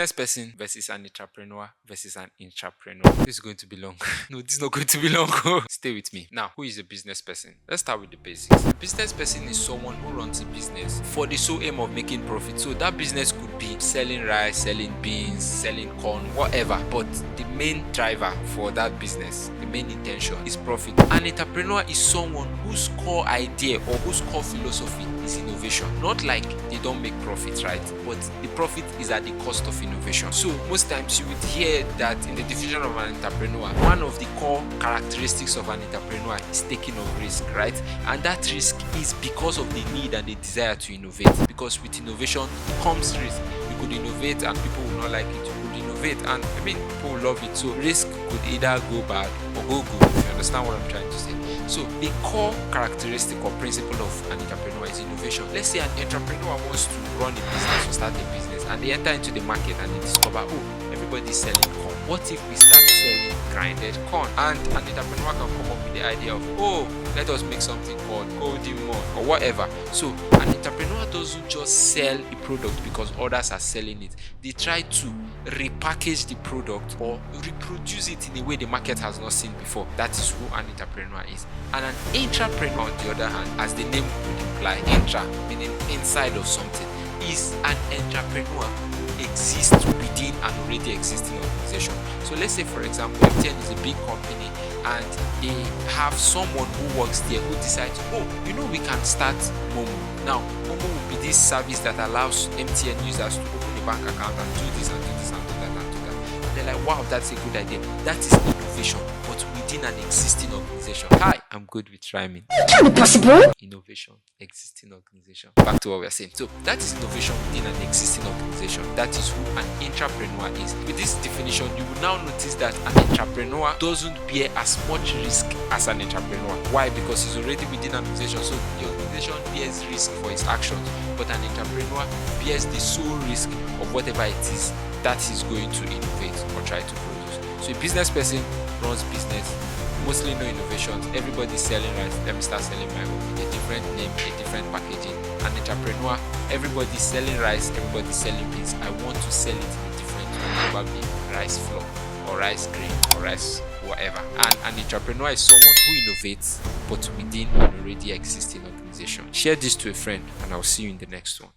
business person versus an entrepreneur versus an intrapreneur. This is going to be long. No, this is not going to be long. Stay with me. Now, who is a business person? Let's start with the basics. A business person is someone who runs a business for the sole aim of making profit. So that business could be selling rice, selling beans, selling corn, whatever. But the main driver for that business, the main intention is profit. An entrepreneur is someone whose core idea or whose core philosophy is innovation. Not like they don't make profit, right? But the profit is at the cost of innovation. So most times you would hear that in the definition of an entrepreneur, one of the core characteristics of an entrepreneur is taking of risk, right? And that risk is because of the need and the desire to innovate. Because with innovation comes risk. You could innovate and people will not like it. You could innovate and people will love it. So risk could either go bad or go good, if you understand what I'm trying to say. So the core characteristic or principle of an entrepreneur is innovation. Let's say an entrepreneur wants to run a business or start a business, and they enter into the market and they discover, oh, everybody's selling corn. What if we start selling grinded corn? And an entrepreneur can come up with the idea of, oh, let us make something called golden malt or whatever. So an entrepreneur doesn't just sell a product because others are selling it. They try to repackage the product or reproduce it in a way the market has not seen before. That is who an entrepreneur is. And an intrapreneur, on the other hand, as the name would imply, intra meaning inside of something, is an entrepreneur who exists within an already existing organization. So let's say, for example, MTN is a big company and they have someone who works there who decides, oh, we can start Momo. Now, Momo will be this service that allows MTN users to open a bank account and do this and do this and do that and do that. And they're like, wow, that's a good idea. That is innovation, but within an existing organization. Hi, I'm good with rhyming. Can be possible. Innovation, existing organization. Back to what we're saying. So that is innovation within an existing organization. That is who an intrapreneur is. With this definition, you will now notice that an entrepreneur doesn't bear as much risk as an entrepreneur. Why? Because he's already within an organization, so the organization bears risk for his actions, but an entrepreneur bears the sole risk of whatever it is that he's going to innovate or try to produce. So a business person runs business, mostly no innovations. Everybody's selling rice. Let me start selling my own with a different name, a different packaging. An entrepreneur, everybody's selling rice, everybody's selling beans. I want to sell it in a different way, probably rice flour or rice grain or rice whatever. And an entrepreneur is someone who innovates but within an already existing organization. Share this to a friend and I'll see you in the next one.